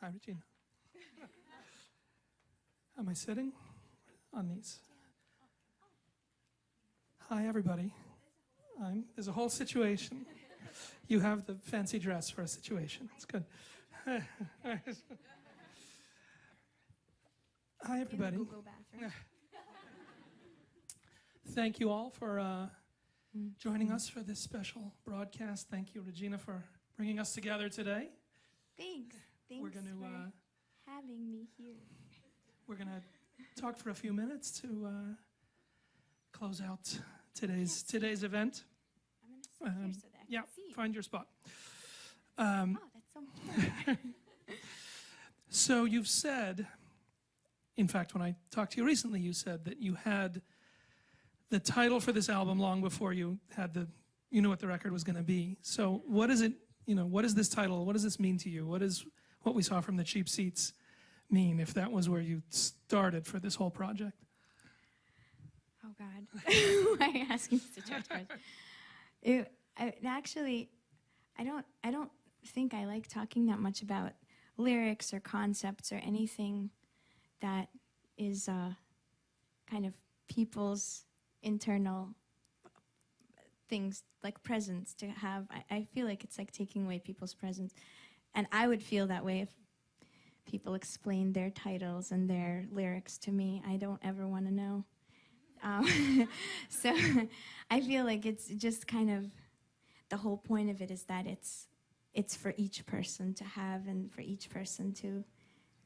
Hi, Regina. Am I sitting on these? Hi, everybody. There's a whole situation. You have the fancy dress for a situation. It's good. Hi, everybody. Thank you all for joining us for this special broadcast. Thank you, Regina, for bringing us together today. Thanks. Thanks We're going to for having me here. We're going to talk for a few minutes to close out today's event. I'm going to sit here so that I can see you. Find your spot. Oh, that's so much fun. So you've said, in fact, when I talked to you recently, you said that you had the title for this album long before you knew what the record was going to be. So what is it? What is this title? What does this mean to you? What does what we saw from the Cheap Seats mean? If that was where you started for this whole project. Oh God, why are you asking such hard questions? Actually, I don't think I like talking that much about lyrics or concepts or anything that is kind of people's internal things, like presence to have. I feel like it's like taking away people's presence. And I would feel that way if people explained their titles and their lyrics to me. I don't ever want to know. So I feel like it's just kind of, the whole point of it is that it's for each person to have and for each person to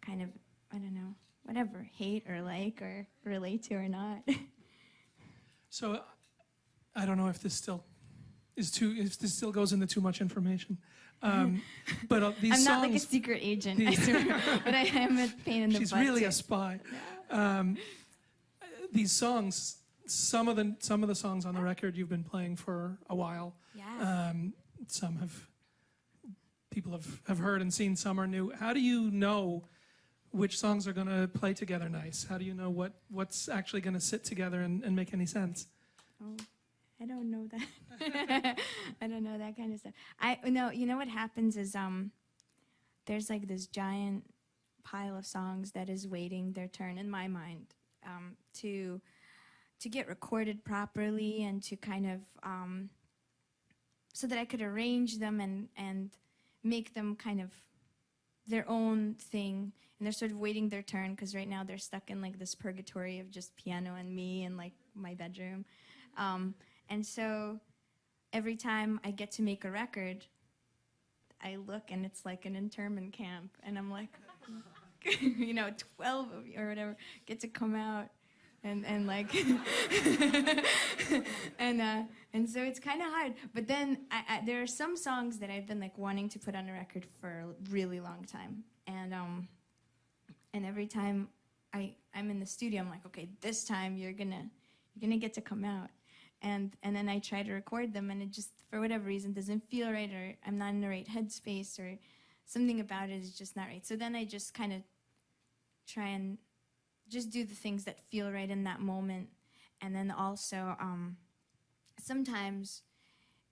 kind of, I don't know, whatever, hate or like or relate to or not. So I don't know if this still goes into too much information. But these I'm songs, not like a secret agent, I swear, but I am a pain in the butt. She's really a spy. These songs, some of the songs on the record you've been playing for a while. Yeah. Some people have heard and seen. Some are new. How do you know which songs are going to play together nice? How do you know what's actually going to sit together and make any sense? Oh, I don't know that. I don't know that kind of stuff. You know what happens is there's like this giant pile of songs that is waiting their turn in my mind to get recorded properly and to kind of so that I could arrange them and make them kind of their own thing, and they're sort of waiting their turn because right now they're stuck in like this purgatory of just piano and me and like my bedroom. And so every time I get to make a record, I look and it's like an internment camp, and I'm like, 12 of you or whatever get to come out and like, and so it's kind of hard. But then there are some songs that I've been like wanting to put on a record for a really long time, and every time I'm in the studio, I'm like, okay, this time you're gonna get to come out. And then I try to record them, and it just, for whatever reason, doesn't feel right, or I'm not in the right headspace, or something about it is just not right. So then I just kind of try and just do the things that feel right in that moment. And then also, sometimes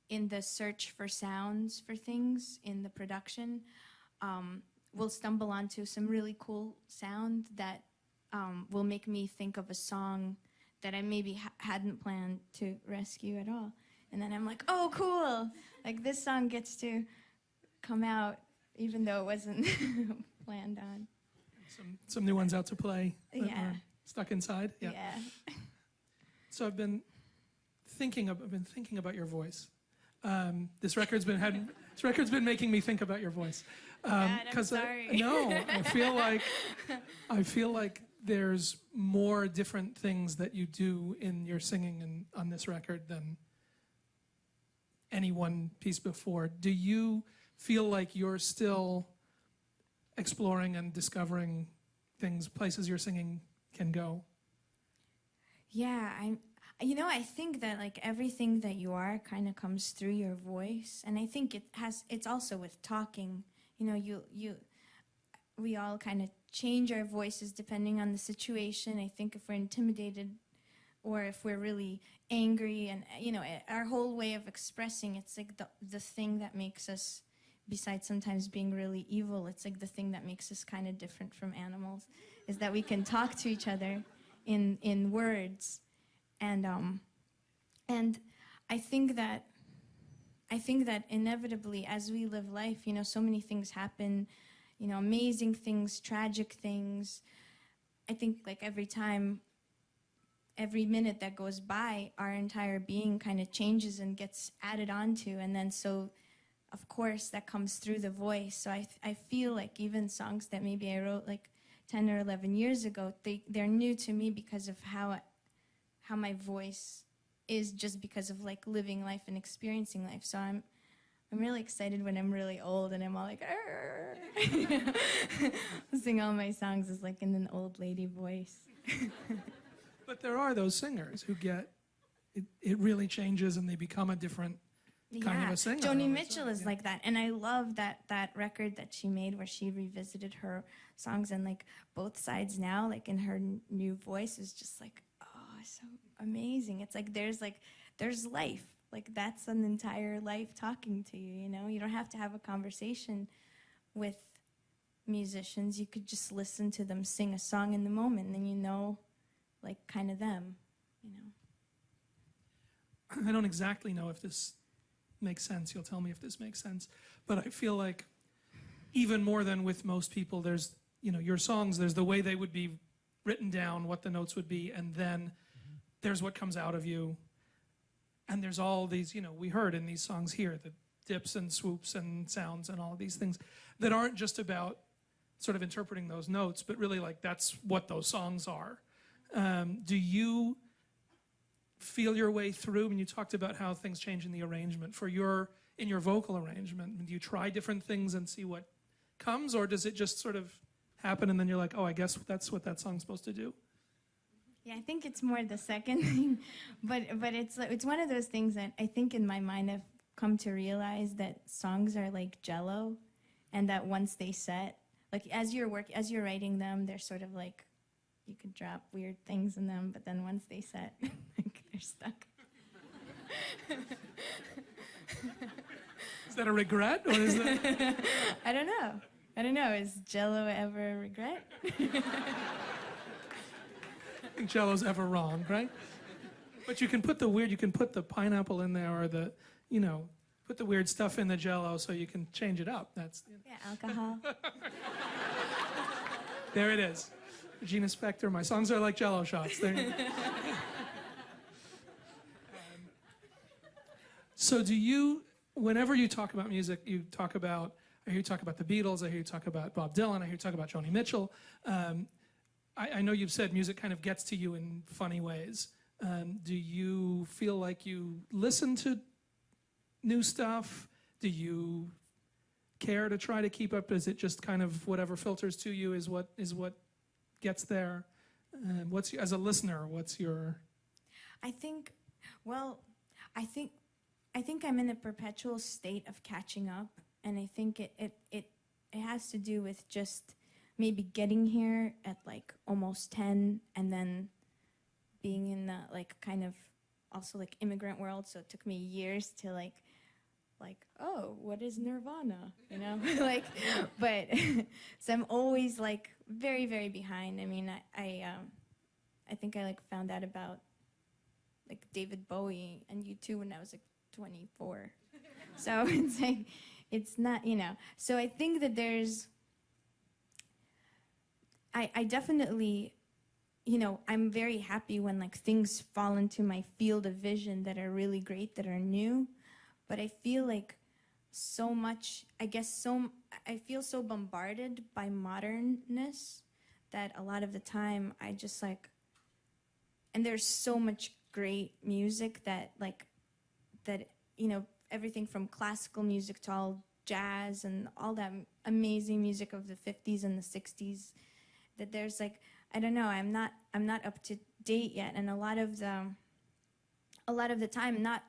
in the search for sounds for things in the production, we'll stumble onto some really cool sound that will make me think of a song that I maybe hadn't planned to rescue at all. And then I'm like, oh, cool. Like, this song gets to come out even though it wasn't planned on. Some new ones out to play. Yeah. Stuck inside. Yeah. So I've been thinking about your voice. This record's been making me think about your voice. God, I'm sorry. I feel like there's more different things that you do in your singing and on this record than any one piece before. Do you feel like you're still exploring and discovering things, places your singing can go? Yeah, I think that like everything that you are kind of comes through your voice, and I think it's also with talking. We all kind of change our voices depending on the situation. I think if we're intimidated or if we're really angry, and our whole way of expressing, it's like the thing that makes us besides sometimes being really evil, it's like the thing that makes us kind of different from animals, is that we can talk to each other in words, and I think that inevitably, as we live life, so many things happen, amazing things, tragic things. I think like every minute that goes by, our entire being kind of changes and gets added onto, and then so, of course, that comes through the voice. So I feel like even songs that maybe I wrote like 10 or 11 years ago, they're new to me because of how my voice is, just because of like living life and experiencing life. So I'm really excited when I'm really old and I'm all like, sing all my songs is like in an old lady voice. But there are those singers who get, it really changes and they become a different kind of a singer. Joni Mitchell is like that. And I love that record that she made where she revisited her songs, and like both sides now, like in her new voice, is just like, oh, so amazing. It's like there's life. Like that's an entire life talking to you, You don't have to have a conversation with musicians. You could just listen to them sing a song in the moment, and then like kind of them, I don't exactly know if this makes sense. You'll tell me if this makes sense. But I feel like even more than with most people, there's, your songs, there's the way they would be written down, what the notes would be, and then there's what comes out of you. And there's all these, we heard in these songs here, the dips and swoops and sounds and all of these things that aren't just about sort of interpreting those notes, but really like that's what those songs are. Do you feel your way through, when you talked about how things change in the arrangement, in your vocal arrangement, do you try different things and see what comes, or does it just sort of happen and then you're like, oh, I guess that's what that song's supposed to do? Yeah, I think it's more the second thing, but it's one of those things that I think in my mind I've come to realize that songs are like Jell-O, and that once they set, like as you're writing them, they're sort of like, you could drop weird things in them, but then once they set, like they're stuck. Is that a regret, or is that? I don't know. Is Jell-O ever a regret? I think Jell-O's ever wrong, right? But you can put the pineapple in there, or put the weird stuff in the Jell-O so you can change it up. That's Yeah, alcohol. There it is. Regina Spektor, my songs are like Jell-O shots. There you go. So do you, whenever you talk about music, I hear you talk about the Beatles, I hear you talk about Bob Dylan, I hear you talk about Joni Mitchell. I know you've said music kind of gets to you in funny ways. Do you feel like you listen to new stuff? Do you care to try to keep up? Is it just kind of whatever filters to you is what gets there? As a listener, what's your... I think I'm in a perpetual state of catching up, and I think it has to do with just maybe getting here at like almost 10, and then being in the like kind of also like immigrant world, so it took me years to like oh, what is Nirvana, like, but so I'm always like very, very behind. I mean, I think I like found out about like David Bowie and U2 when I was like 24. So it's like, it's not, so I think that I definitely, I'm very happy when like things fall into my field of vision that are really great, that are new, but I feel like so much, I feel so bombarded by modernness that a lot of the time I just like, and there's so much great music that everything from classical music to all jazz and all that amazing music of the 50s and the 60s, that there's like, I don't know, I'm not up to date yet, and a lot of the time, not,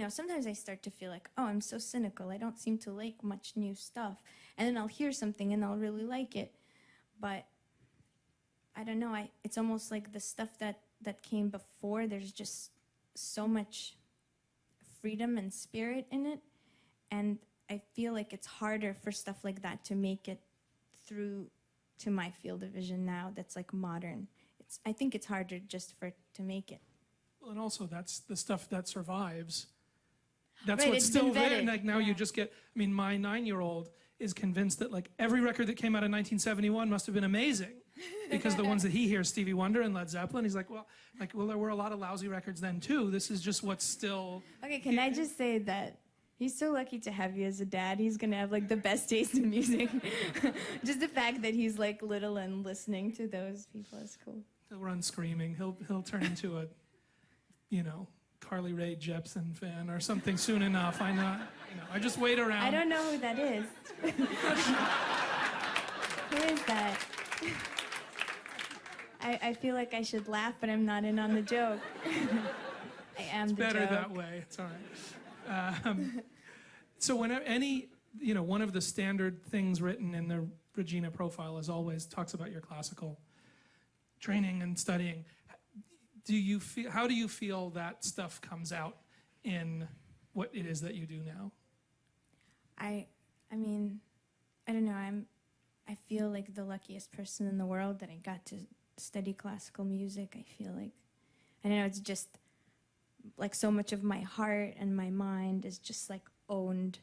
sometimes I start to feel like, oh, I'm so cynical, I don't seem to like much new stuff, and then I'll hear something and I'll really like it, but I don't know, it's almost like the stuff that came before, there's just so much freedom and spirit in it, and I feel like it's harder for stuff like that to make it through to my field of vision now that's like modern. I think it's harder just for it to make it. Well, and also that's the stuff that survives. That's Right, what's it's still been there. vetted, And like now you just get, I mean, my 9-year-old is convinced that like every record that came out in 1971 must have been amazing. Because the ones that he hears, Stevie Wonder and Led Zeppelin, he's like, well, there were a lot of lousy records then too. This is just what's still. Okay, can I just say that he's so lucky to have you as a dad. He's gonna have like the best taste in music. Just the fact that he's like little and listening to those people is cool. He'll run screaming. He'll turn into a, Carly Rae Jepsen fan or something soon enough. I just wait around. I don't know who that is. Who is that? I feel like I should laugh, but I'm not in on the joke. I am the joke. Better that way. It's all right. So whenever one of the standard things written in the Regina profile is always talks about your classical training and studying. How do you feel that stuff comes out in what it is that you do now? I mean, I don't know. I feel like the luckiest person in the world that I got to study classical music. I feel like, I don't know, it's just like so much of my heart and my mind is just like owned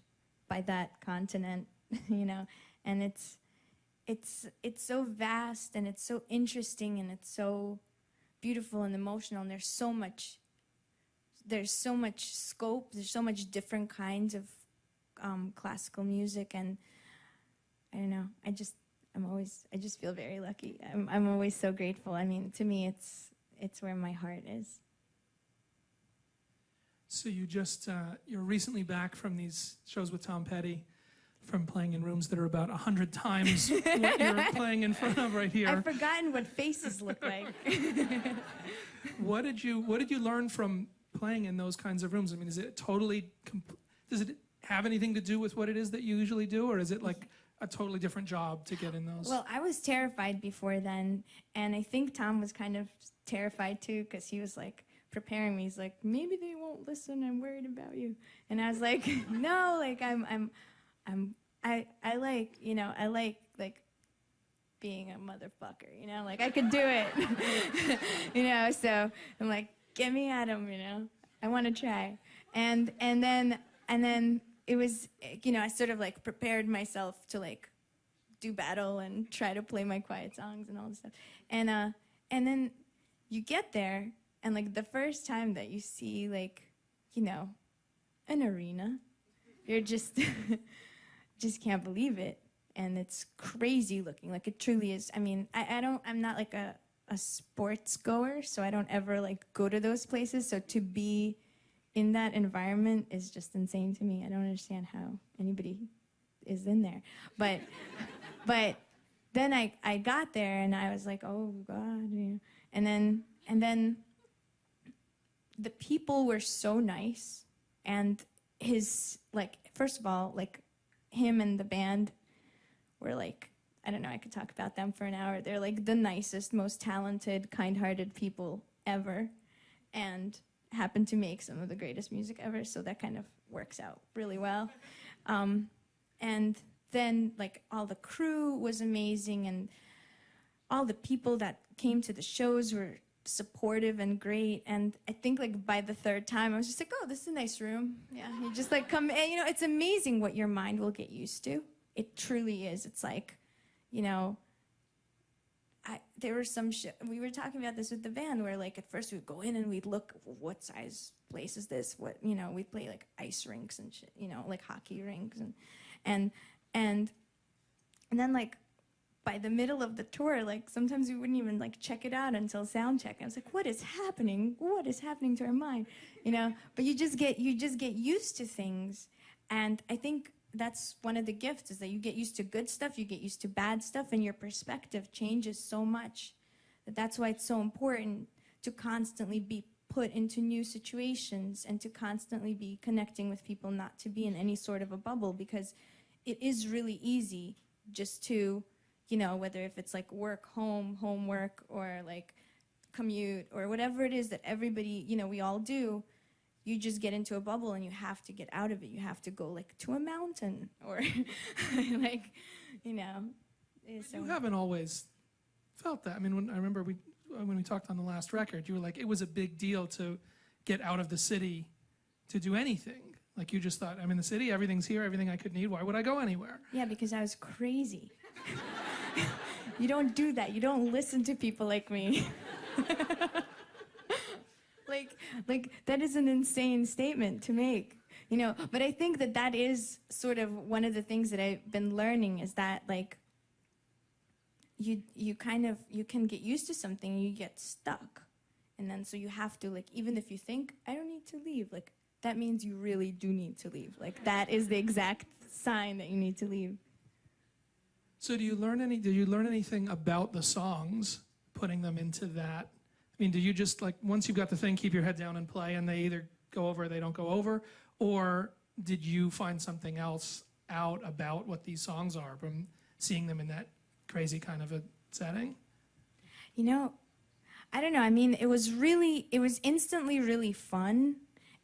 by that continent, and it's so vast and it's so interesting and it's so beautiful and emotional, and there's so much scope, there's so much different kinds of classical music, and I don't know, I just feel very lucky. I'm always so grateful. I mean, to me it's where my heart is. So you're recently back from these shows with Tom Petty, from playing in rooms that are about 100 times what you're playing in front of right here. I've forgotten what faces look like. What did you learn from playing in those kinds of rooms? I mean, does it have anything to do with what it is that you usually do, or is it like a totally different job to get in those? Well, I was terrified before then, and I think Tom was kind of terrified too, because he was like preparing me. He's like, maybe they won't listen. I'm worried about you. And I was like, no, like I like being a motherfucker, like I could do it, so I'm like, get me at him, I want to try. And then it was, I sort of like prepared myself to like do battle and try to play my quiet songs and all this stuff. And then you get there, and like the first time that you see like, an arena, you're just can't believe it. And it's crazy looking, like it truly is. I mean, I'm not like a sports goer, so I don't ever like go to those places. So to be in that environment is just insane to me. I don't understand how anybody is in there. But then I got there and I was like, oh God, and then the people were so nice, and his, like, first of all, like, him and the band were like, I don't know, I could talk about them for an hour. They're like the nicest, most talented, kind-hearted people ever, and happen to make some of the greatest music ever, so that kind of works out really well. And then like all the crew was amazing, and all the people that came to the shows were supportive and great. And I think like by the third time I was just like, oh, this is a nice room. Yeah, you just like come, and it's amazing what your mind will get used to. It truly is. It's like, there were some we were talking about this with the band, where like at first we'd go in and we'd look, what size place is this, what, we'd play like ice rinks and shit, like hockey rinks, and then like by the middle of the tour, like sometimes we wouldn't even like check it out until sound check. I was like, what is happening to our mind, but you just get used to things. And I think that's one of the gifts, is that you get used to good stuff, you get used to bad stuff, and your perspective changes so much. That's why it's so important to constantly be put into new situations and to constantly be connecting with people, not to be in any sort of a bubble, because it is really easy just to, whether if it's like work, homework, or like commute, or whatever it is that everybody, we all do, you just get into a bubble and you have to get out of it. You have to go like to a mountain or like, you know. So. You haven't always felt that. I mean, I remember when we talked on the last record, you were like, it was a big deal to get out of the city to do anything. Like you just thought, I'm in the city, everything's here, everything I could need, why would I go anywhere? Yeah, because I was crazy. You don't do that. You don't listen to people like me. like that is an insane statement to make, you know. But I think that is sort of one of the things that I've been learning is that like you can get used to something and you get stuck, and then so you have to like, even if you think I don't need to leave, like that means you really do need to leave. Like that is the exact sign that you need to leave. So did you learn anything about the songs, putting them into that? I mean, do you just like, once you've got the thing, keep your head down and play, and they either go over or they don't go over? Or did you find something else out about what these songs are from seeing them in that crazy kind of a setting? You know, I don't know. I mean, it was instantly really fun,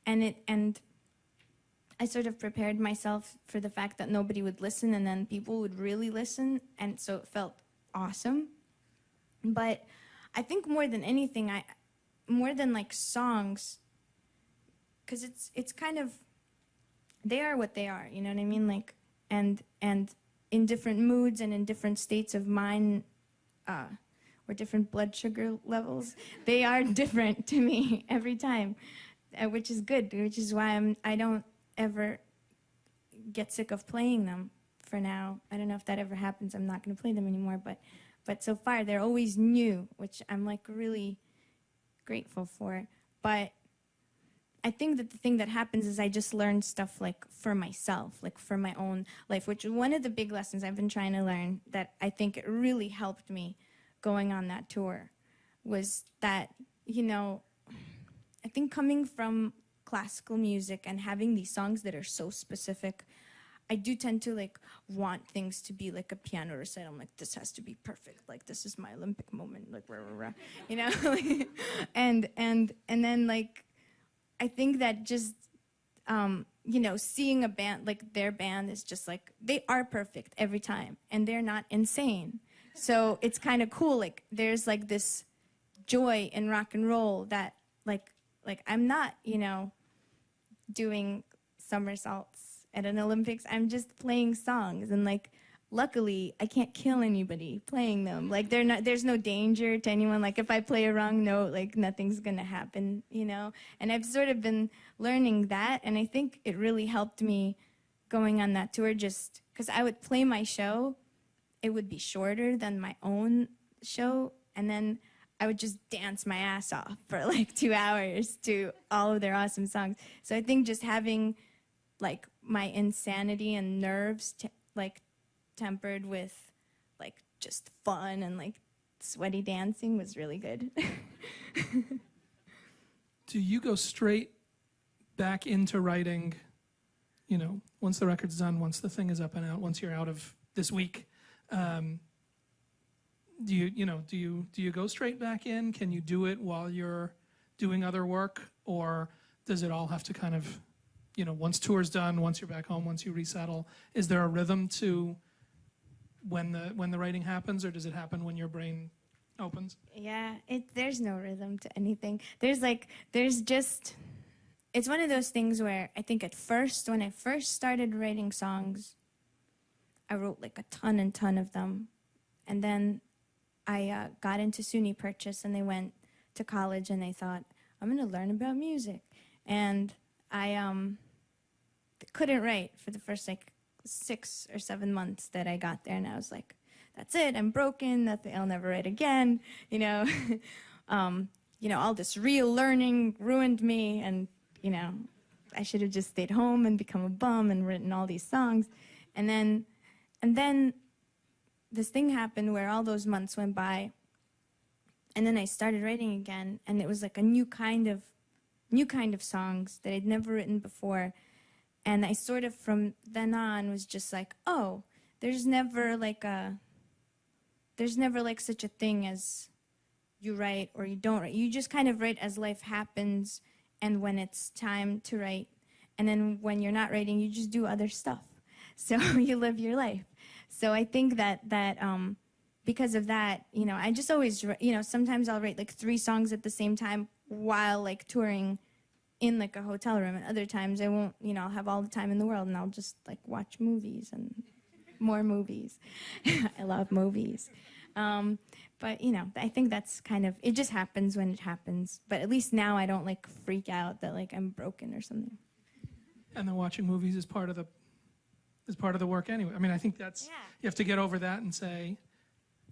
and I sort of prepared myself for the fact that nobody would listen, and then people would really listen, and so it felt awesome. But I think more than anything, more than like songs, because it's kind of, they are what they are, you know what I mean? Like, and in different moods and in different states of mind, or different blood sugar levels, they are different to me every time, which is good, which is why I don't ever get sick of playing them for now. I don't know if that ever happens. I'm not going to play them anymore, but so far they're always new, which I'm like really grateful for. But I think that the thing that happens is I just learn stuff like for myself, like for my own life, which is one of the big lessons I've been trying to learn that I think it really helped me going on that tour was that, you know, I think coming from classical music and having these songs that are so specific, I do tend to like want things to be like a piano recital. I'm like, this has to be perfect. Like this is my Olympic moment. Like rah, rah, rah. You know, and then like I think that just you know, seeing a band like their band is just like they are perfect every time, and they're not insane. So it's kind of cool. Like there's like this joy in rock and roll that like I'm not, you know, doing somersaults at an Olympics. I'm just playing songs, and like luckily I can't kill anybody playing them. Like there's no danger to anyone. Like if I play a wrong note, like nothing's gonna happen, you know. And I've sort of been learning that, and I think it really helped me going on that tour, just because I would play my show, it would be shorter than my own show, and then I would just dance my ass off for like 2 hours to all of their awesome songs. So I think just having like my insanity and nerves like tempered with like just fun and like sweaty dancing was really good. Do you go straight back into writing, you know, once the record's done, once the thing is up and out, once you're out of this week? Do you go straight back in? Can you do it while you're doing other work, or does it all have to kind of, you know, once tour's done, once you're back home, once you resettle, is there a rhythm to when the writing happens, or does it happen when your brain opens? Yeah, there's no rhythm to anything. There's just, it's one of those things where I think at first, when I first started writing songs, I wrote like a ton of them, and then I got into SUNY Purchase, and they went to college, and they thought, I'm going to learn about music. And I couldn't write for the first like 6 or 7 months that I got there, and I was like, that's it, I'm broken, I'll never write again, you know. You know, all this real learning ruined me, and, you know, I should have just stayed home and become a bum and written all these songs. And then this thing happened where all those months went by, and then I started writing again, and it was like a new kind of songs that I'd never written before. And I sort of from then on was just like, oh, there's never like such a thing as you write or you don't write. You just kind of write as life happens, and when it's time to write. And then when you're not writing, you just do other stuff. So you live your life. So I think that because of that, you know, I just always, you know, sometimes I'll write like 3 songs at the same time while like touring in like a hotel room. And other times I won't, you know, I'll have all the time in the world and I'll just like watch movies and more movies. I love movies. But, you know, I think that's kind of, it just happens when it happens. But at least now I don't like freak out that like I'm broken or something. And then watching movies is part of the work anyway. I mean, I think that's, you have to get over that and say,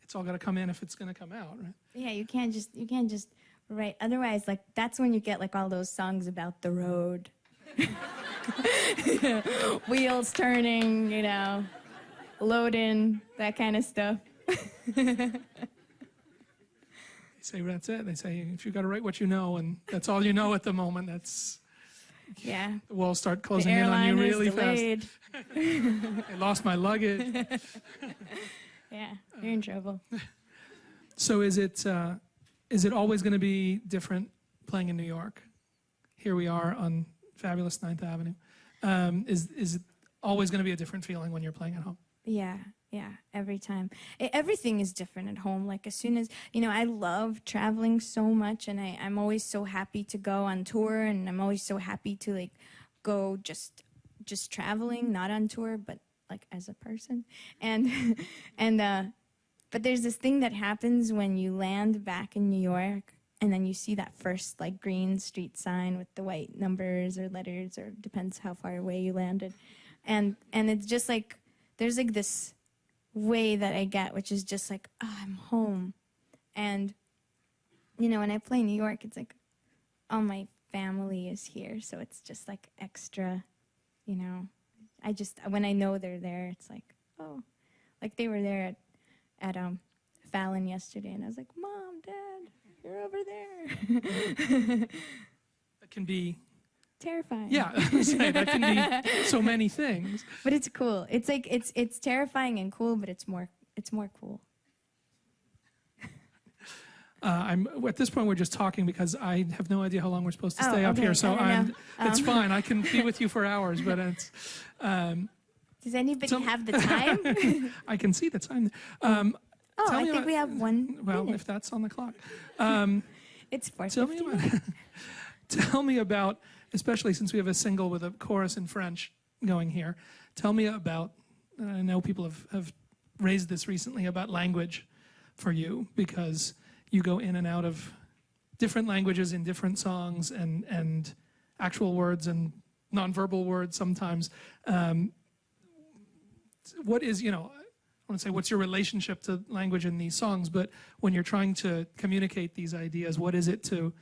it's all got to come in if it's going to come out, right? Yeah, you can't just write. Otherwise, like, that's when you get like all those songs about the road. Wheels turning, you know, loading, that kind of stuff. They say that's it. They say if you got to write what you know, and that's all you know at the moment, that's Yeah. the walls start closing in on you really fast. I lost my luggage. Yeah, you're in trouble. So is it always going to be different playing in New York? Here we are on fabulous 9th Avenue. Is it always going to be a different feeling when you're playing at home? Yeah, every time. Everything is different at home. Like as soon as, you know, I love traveling so much, and I'm always so happy to go on tour, and I'm always so happy to like go just traveling, not on tour, but like as a person. But there's this thing that happens when you land back in New York, and then you see that first like green street sign with the white numbers or letters, or depends how far away you landed. And it's just like, there's like this way that I get, which is just like, oh, I'm home. And, you know, when I play New York, it's like, all my family is here. So it's just like extra, you know. When I know they're there, it's like, oh, like they were there at Fallon yesterday, and I was like, Mom, Dad, you're over there. That can be terrifying. Yeah, that can be so many things. But it's cool. It's like it's terrifying and cool, but it's more cool. At this point, we're just talking because I have no idea how long we're supposed to stay up here. So it's fine. I can be with you for hours, but it's. Does anybody have the time? I can see the time. I think we have 1 Well, minute. if that's on the clock. It's 4:15. Tell me about, especially since we have a single with a chorus in French going here. Tell me about. I know people have raised this recently about language for you, because you go in and out of different languages in different songs, and actual words and nonverbal words sometimes. What is, you know, I want to say, what's your relationship to language in these songs, but when you're trying to communicate these ideas, what is it to,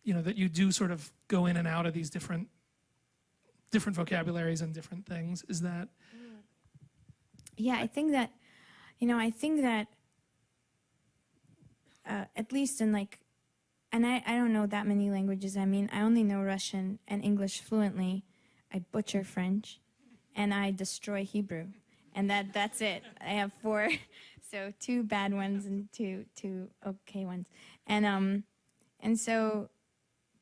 you know, that you do sort of go in and out of these different vocabularies and different things? Is that? Yeah, I think that, at least in like, and I don't know that many languages. I mean, I only know Russian and English fluently. I butcher French, and I destroy Hebrew, and that's it. I have 4, so 2 bad ones and two okay ones, and so.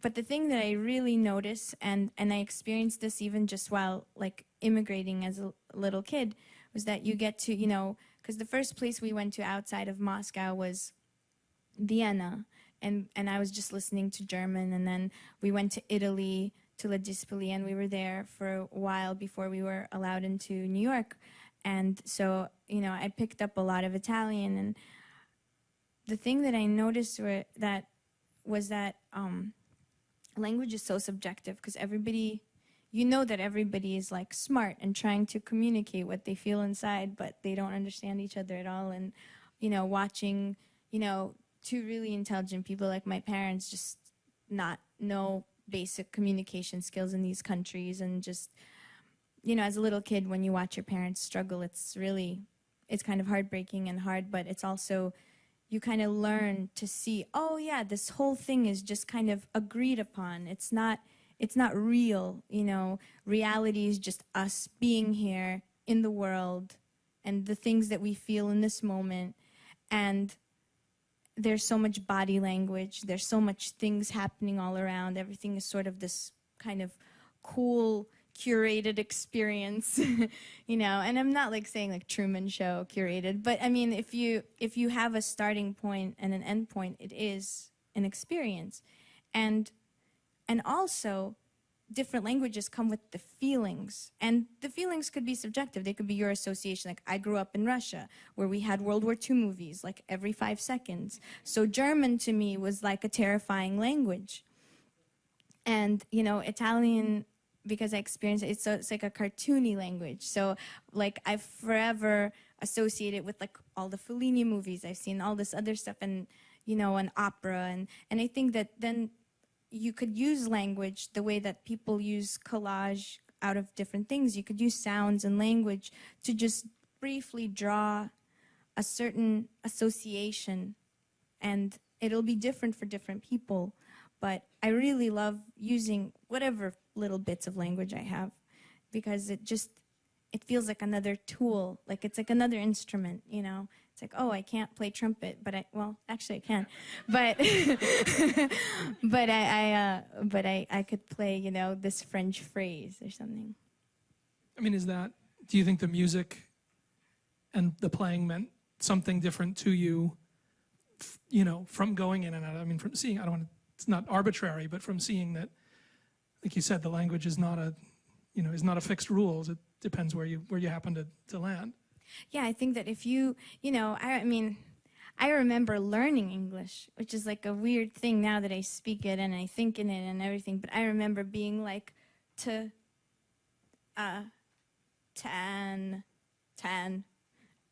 But the thing that I really notice, and I experienced this even just while like immigrating as a little kid, was that you get to, you know, because the first place we went to outside of Moscow was Vienna, and I was just listening to German, and then we went to Italy, to La Dispoli, and we were there for a while before we were allowed into New York. And so, you know, I picked up a lot of Italian, and the thing that I noticed was that language is so subjective, because everybody, you know, that everybody is like smart and trying to communicate what they feel inside, but they don't understand each other at all. And, you know, watching, you know, 2 really intelligent people like my parents just not know basic communication skills in these countries, and just, you know, as a little kid, when you watch your parents struggle, it's kind of heartbreaking and hard, but it's also, you kind of learn to see, oh yeah, this whole thing is just kind of agreed upon. It's not real, you know. Reality is just us being here in the world, and the things that we feel in this moment, and there's so much body language, there's so much things happening all around. Everything is sort of this kind of cool, curated experience, you know. And I'm not like saying like Truman Show curated, but I mean, if you have a starting point and an end point, it is an experience. And also, different languages come with the feelings, and the feelings could be subjective. They could be your association. Like, I grew up in Russia, where we had World War II movies like every 5 seconds. So German to me was like a terrifying language. And, you know, Italian, because I experienced it, it's like a cartoony language. So, like, I've forever associated with, like, all the Fellini movies. I've seen all this other stuff, and, you know, an opera. And I think that then you could use language the way that people use collage out of different things. You could use sounds and language to just briefly draw a certain association, and it'll be different for different people. But I really love using whatever little bits of language I have, because it feels like another tool, like it's like another instrument, you know. It's like, oh, I can't play trumpet, but well, actually I can, but but I could play, you know, this French phrase or something. I mean, do you think the music and the playing meant something different to you, you know, from going in and out? I mean, from seeing, it's not arbitrary, but from seeing that, like you said, the language is not a fixed rules. It depends where you happen to land. Yeah, I think that if you know, I mean, I remember learning English, which is like a weird thing now that I speak it and I think in it and everything, but I remember being like, tan,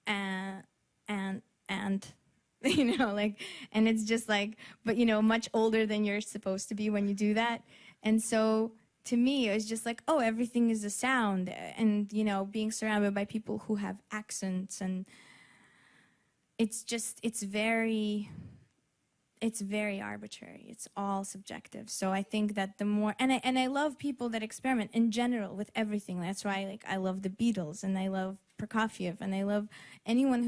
and, you know, like, and it's just like, but, you know, much older than you're supposed to be when you do that. And so, to me, it was just like, oh, everything is a sound. And, you know, being surrounded by people who have accents, and it's very arbitrary. It's all subjective. So I think that the more, and I love people that experiment in general with everything. That's why, like, I love the Beatles, and I love Prokofiev, and I love anyone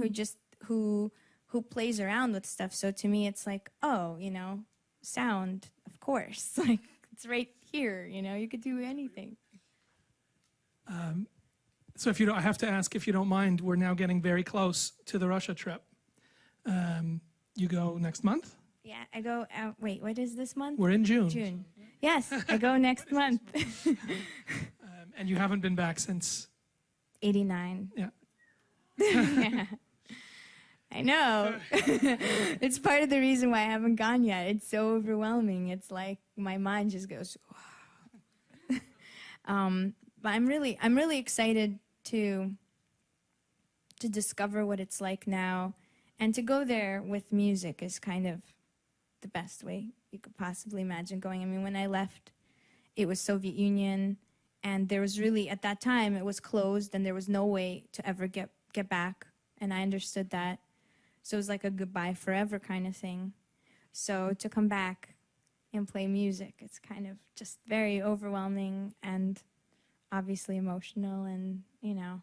who plays around with stuff. So to me, it's like, oh, you know, sound, of course. Like, it's right here, you know, you could do anything. So I have to ask, if you don't mind, we're now getting very close to the Russia trip. You go next month? Yeah, I go out, wait, what is this month? We're in June. June. Yes, I go next month. And you haven't been back since? 89. Yeah. Yeah. I know. It's part of the reason why I haven't gone yet. It's so overwhelming. It's like my mind just goes. But I'm really excited to discover what it's like now, and to go there with music is kind of the best way you could possibly imagine going. I mean, when I left, it was Soviet Union, and there was really, at that time, it was closed, and there was no way to ever get back, and I understood that. So it was like a goodbye forever kind of thing. So to come back and play music, it's kind of just very overwhelming and obviously emotional, and, you know.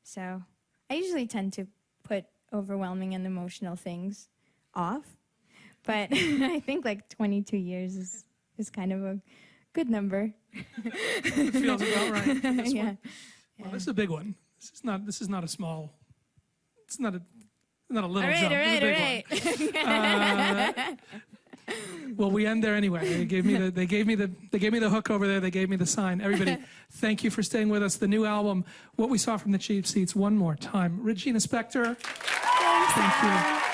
So I usually tend to put overwhelming and emotional things off. But I think like 22 years is kind of a good number. It feels about right. Yeah. Well, this is a big one. This is not a small, it's not a little jump. All right. Well, we end there anyway. They gave me the hook over there. They gave me the sign. Everybody, thank you for staying with us. The new album, What We Saw from the Cheap Seats, one more time. Regina Spektor. Thank you.